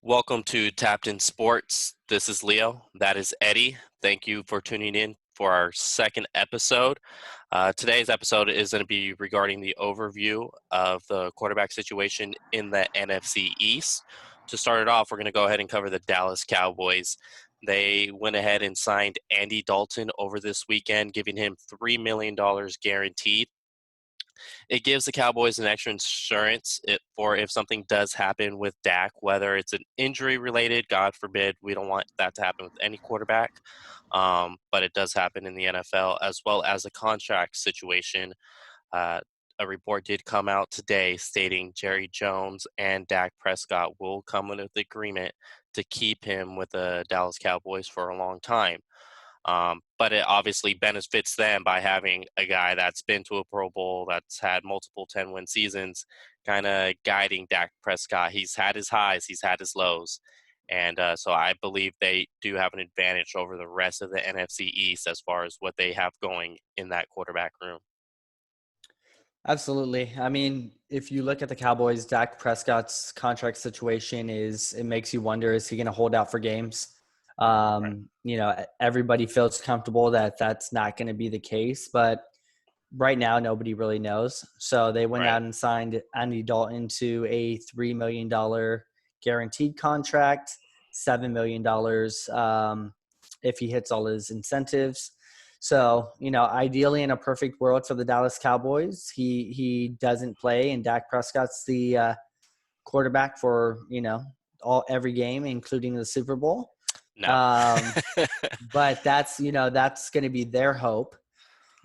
Welcome to Tapped In Sports. This is Leo. That is Eddie. Thank you for tuning in for our second episode. Today's episode is going to be regarding the overview of the quarterback situation in the NFC East. To start it off, we're going to go ahead and cover the Dallas Cowboys. They went ahead and signed Andy Dalton over this weekend, giving him $3 million guaranteed. It gives the Cowboys an extra insurance for if something does happen with Dak, whether it's an injury related, God forbid, we don't want that to happen with any quarterback, but it does happen in the NFL, as well as a contract situation. Uh, a report did come out today stating Jerry Jones and Dak Prescott will come into the agreement to keep him with the Dallas Cowboys for a long time. But it obviously benefits them by having a guy that's been to a Pro Bowl, that's had multiple 10-win seasons, kind of guiding Dak Prescott. He's had his highs, he's had his lows. And so I believe they do have an advantage over the rest of the NFC East as far as what they have going in that quarterback room. Absolutely. I mean, if you look at the Cowboys, Dak Prescott's contract situation it makes you wonder, is he going to hold out for games? Right. Everybody feels comfortable that that's not going to be the case, but right now nobody really knows. So they went Right. out and signed Andy Dalton to a $3 million guaranteed contract, $7 million if he hits all his incentives. So, ideally in a perfect world for the Dallas Cowboys, he doesn't play and Dak Prescott's the quarterback for, every game, including the Super Bowl. No. Um, but that's going to be their hope.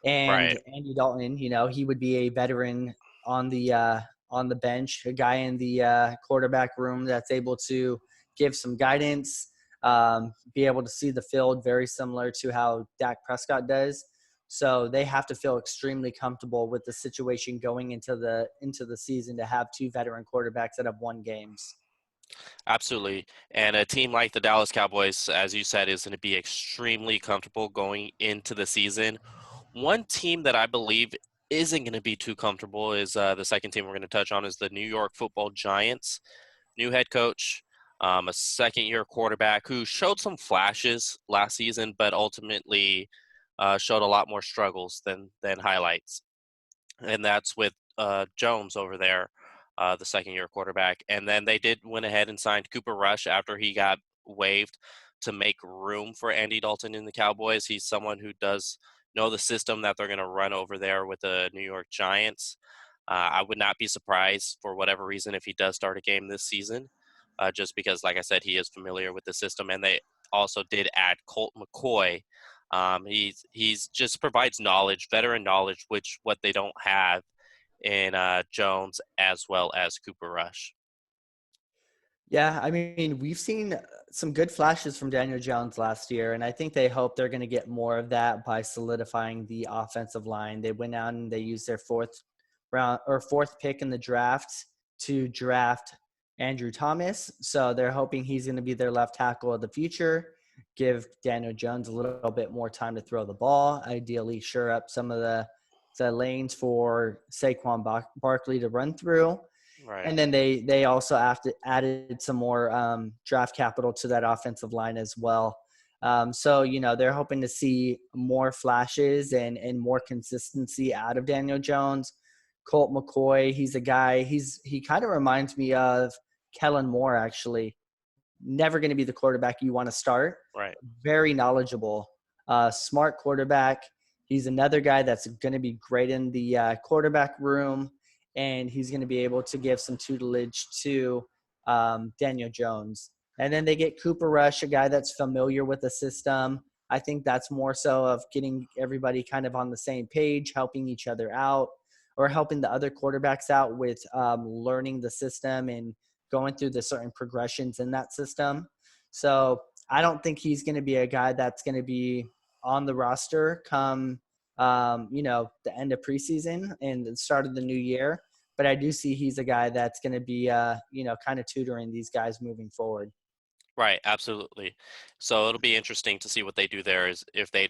And Right. Andy Dalton, he would be a veteran on the bench, a guy in the quarterback room that's able to give some guidance, be able to see the field very similar to how Dak Prescott does. So they have to feel extremely comfortable with the situation going into the season to have two veteran quarterbacks that have won games. Absolutely. And a team like the Dallas Cowboys, as you said, is going to be extremely comfortable going into the season. One team that I believe isn't going to be too comfortable is the second team we're going to touch on is the New York Football Giants. New head coach, a second-year quarterback who showed some flashes last season, but ultimately showed a lot more struggles than highlights. And that's with Jones over there, the second-year quarterback. And then they did went ahead and signed Cooper Rush after he got waived to make room for Andy Dalton in the Cowboys. He's someone who does know the system that they're going to run over there with the New York Giants. I would not be surprised for whatever reason if he does start a game this season, just because, like I said, he is familiar with the system. And they also did add Colt McCoy. He's just provides knowledge, veteran knowledge, which what they don't have in Jones as well as Cooper Rush. Yeah, I mean, we've seen some good flashes from Daniel Jones last year, and I think they hope they're going to get more of that by solidifying the offensive line. They went out and they used their fourth pick in the draft to draft Andrew Thomas. So they're hoping he's going to be their left tackle of the future, give Daniel Jones a little bit more time to throw the ball, ideally shore up some of the lanes for Saquon Barkley to run through. Right. And then they also added some more draft capital to that offensive line as well. So, they're hoping to see more flashes and more consistency out of Daniel Jones. Colt McCoy, he's a guy, he kind of reminds me of Kellen Moore, actually. Never going to be the quarterback you want to start. Right. Very knowledgeable, smart quarterback. He's another guy that's going to be great in the quarterback room, and he's going to be able to give some tutelage to Daniel Jones. And then they get Cooper Rush, a guy that's familiar with the system. I think that's more so of getting everybody kind of on the same page, helping each other out, or helping the other quarterbacks out with learning the system and going through the certain progressions in that system. So I don't think he's going to be a guy that's going to be on the roster come the end of preseason and the start of the new year. But I do see he's a guy that's going to be, kind of tutoring these guys moving forward. Right. Absolutely. So it'll be interesting to see what they do there is if they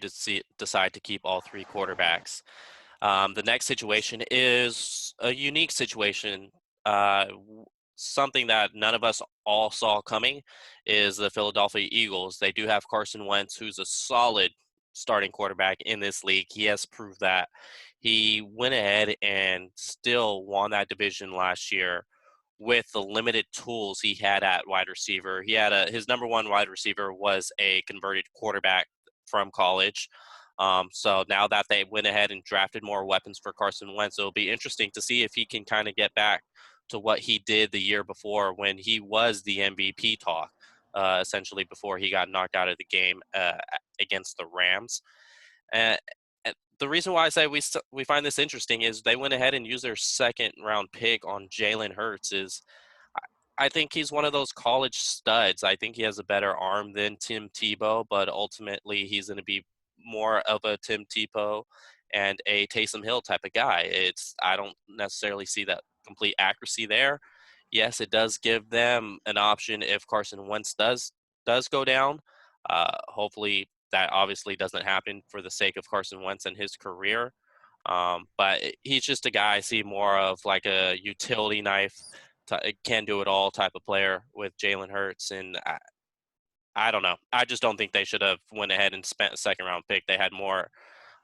decide to keep all three quarterbacks. The next situation is a unique situation. something that none of us all saw coming is the Philadelphia Eagles. They do have Carson Wentz, who's a solid starting quarterback in this league. He has proved that. He went ahead and still won that division last year with the limited tools he had at wide receiver. He had his number one wide receiver was a converted quarterback from college. So now that they went ahead and drafted more weapons for Carson Wentz, it'll be interesting to see if he can kind of get back to what he did the year before when he was the MVP talk, essentially before he got knocked out of the game against the Rams. Uh, the reason why I say we find this interesting is they went ahead and used their second round pick on Jalen Hurts. I think he's one of those college studs. I think he has a better arm than Tim Tebow, but ultimately he's going to be more of a Tim Tebow and a Taysom Hill type of guy. I don't necessarily see that complete accuracy there. Yes, it does give them an option if Carson Wentz does go down. Hopefully that obviously doesn't happen for the sake of Carson Wentz and his career. But he's just a guy I see more of like a utility knife, can do it all type of player with Jalen Hurts. And I don't know. I just don't think they should have went ahead and spent a second round pick. They had more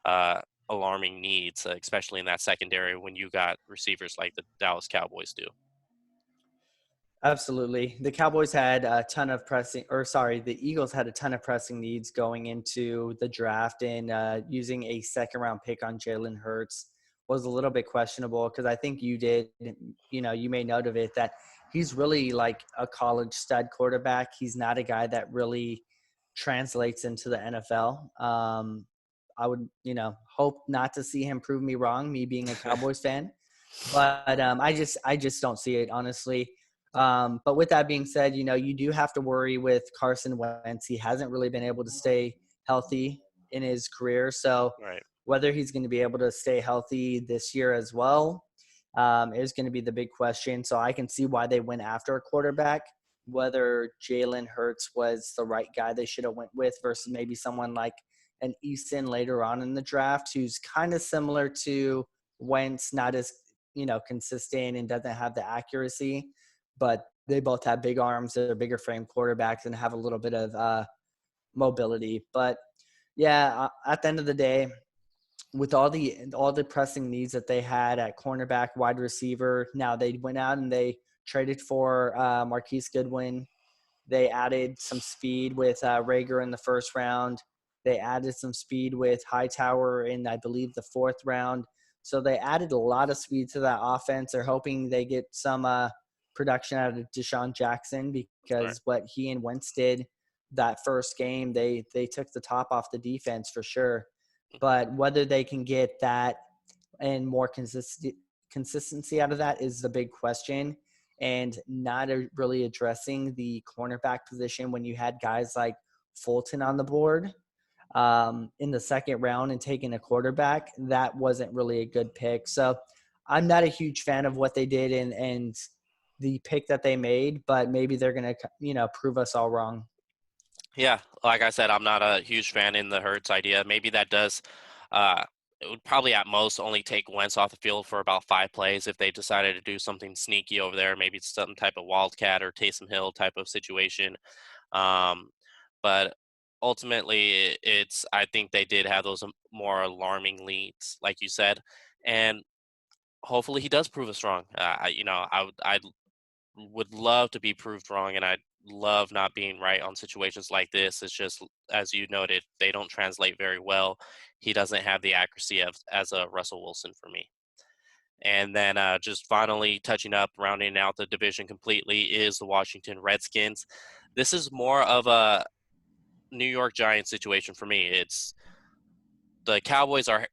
uh, alarming needs, especially in that secondary when you got receivers like the Dallas Cowboys do. Absolutely. The Cowboys had a ton of the Eagles had a ton of pressing needs going into the draft, and using a second round pick on Jalen Hurts was a little bit questionable because I think you made note of it that he's really like a college stud quarterback. He's not a guy that really translates into the NFL. I would, hope not to see him prove me wrong, me being a Cowboys fan, but I just don't see it, honestly. But with that being said, you do have to worry with Carson Wentz. He hasn't really been able to stay healthy in his career. So Right. whether he's going to be able to stay healthy this year as well is going to be the big question. So I can see why they went after a quarterback, whether Jalen Hurts was the right guy they should have went with versus maybe someone like an Easton later on in the draft, who's kind of similar to Wentz, not as, consistent and doesn't have the accuracy, but they both have big arms. They're bigger frame quarterbacks and have a little bit of mobility. But yeah, at the end of the day, with all the pressing needs that they had at cornerback, wide receiver, now they went out and they traded for Marquise Goodwin. They added some speed with Rager in the first round. They added some speed with Hightower in, I believe, the fourth round. So they added a lot of speed to that offense. They're hoping they get some production out of Deshaun Jackson Right. because what he and Wentz did that first game, they took the top off the defense for sure. But whether they can get that and more consistency out of that is the big question, and not really addressing the cornerback position when you had guys like Fulton on the board in the second round and taking a quarterback. That wasn't really a good pick. So I'm not a huge fan of what they did and the pick that they made, but maybe they're going to, prove us all wrong. Yeah, like I said, I'm not a huge fan in the Hurts idea. Maybe that does. Uh, it would probably at most only take Wentz off the field for about 5 plays if they decided to do something sneaky over there. Maybe it's some type of wildcat or Taysom Hill type of situation. Um, but ultimately, I think they did have those more alarming leads, like you said, and hopefully he does prove us wrong. I would love to be proved wrong, and I love not being right on situations like this. It's just, as you noted, they don't translate very well. He doesn't have the accuracy of as a Russell Wilson for me. And then just finally touching up, rounding out the division completely is the Washington Redskins. This is more of a New York Giants situation for me. It's the Cowboys are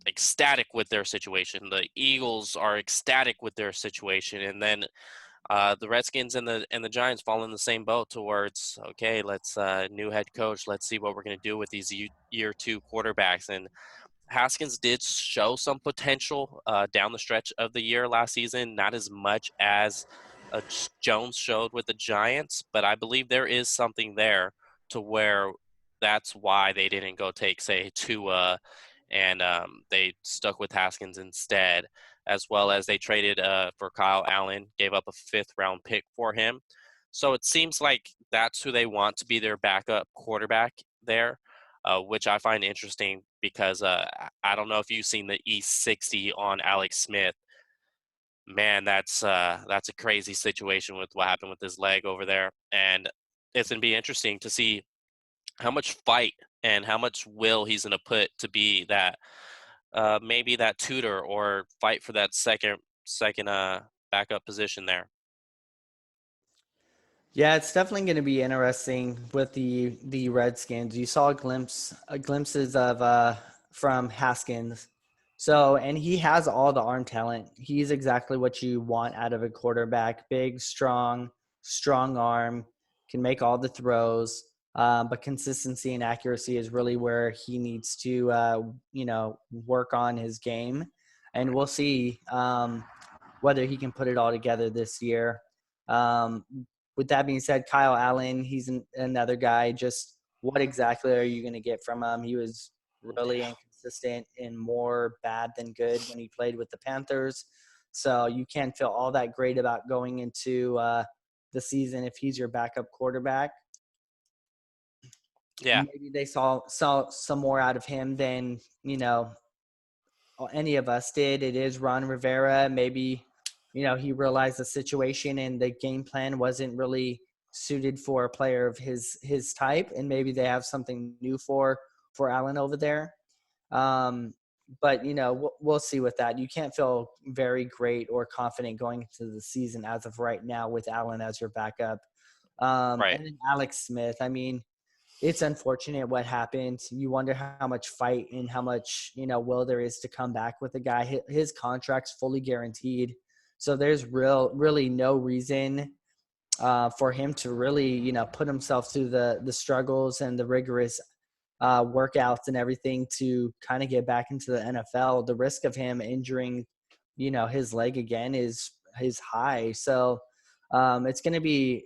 ecstatic with their situation. The Eagles are ecstatic with their situation, and then the Redskins and the Giants fall in the same boat towards, okay, let's new head coach. Let's see what we're going to do with these year two quarterbacks. And Haskins did show some potential down the stretch of the year last season, not as much as Jones showed with the Giants, but I believe there is something there to where that's why they didn't go take, say, Tua, and they stuck with Haskins instead. as well as they traded for Kyle Allen, gave up a fifth-round pick for him. So it seems like that's who they want to be their backup quarterback there, which I find interesting because I don't know if you've seen the E60 on Alex Smith. Man, that's a crazy situation with what happened with his leg over there, and it's gonna be interesting to see how much fight and how much will he's gonna put to be that maybe that tutor or fight for that second backup position there. Yeah, it's definitely going to be interesting with the Redskins. You saw glimpses of from Haskins. So, and he has all the arm talent. He's exactly what you want out of a quarterback. Big, strong arm, can make all the throws. But consistency and accuracy is really where he needs to, work on his game. And we'll see whether he can put it all together this year. Um, with that being said, Kyle Allen, he's another guy. Just what exactly are you going to get from him? He was really Yeah, inconsistent and more bad than good when he played with the Panthers. So you can't feel all that great about going into the season if he's your backup quarterback. yeah, Maybe they saw some more out of him than any of us did. It is Ron Rivera. Maybe, he realized the situation and the game plan wasn't really suited for a player of his type, and maybe they have something new for Allen over there. Um, but we'll see with that. You can't feel very great or confident going into the season as of right now with Allen as your backup. right. And then Alex Smith. I mean, it's unfortunate what happened. You wonder how much fight and how much will there is to come back with the guy. His contract's fully guaranteed, so there's really no reason for him to really put himself through the struggles and the rigorous workouts and everything to kind of get back into the NFL. The risk of him injuring his leg again is high. So it's gonna be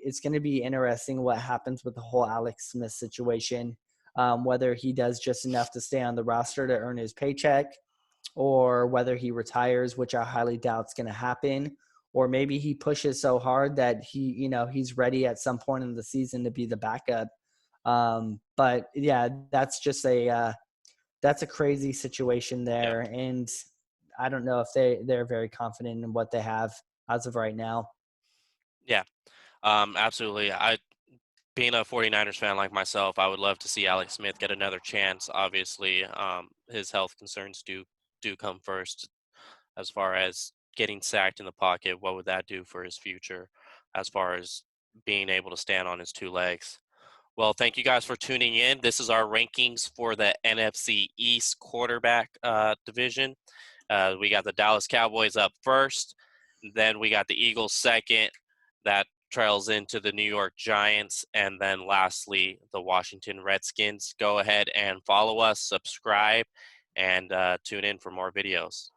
interesting what happens with the whole Alex Smith situation. Whether he does just enough to stay on the roster to earn his paycheck, or whether he retires, which I highly doubt is going to happen, or maybe he pushes so hard that he's ready at some point in the season to be the backup. But yeah, that's a crazy situation Yeah, there, and I don't know if they're very confident in what they have as of right now. yeah, absolutely. Being a 49ers fan like myself, I would love to see Alex Smith get another chance. Obviously, his health concerns do come first as far as getting sacked in the pocket. What would that do for his future as far as being able to stand on his two legs? Well, thank you guys for tuning in. This is our rankings for the NFC East quarterback division. We got the Dallas Cowboys up first. Then we got the Eagles second. That trails into the New York Giants. And then lastly, the Washington Redskins. Go ahead and follow us, subscribe, and tune in for more videos.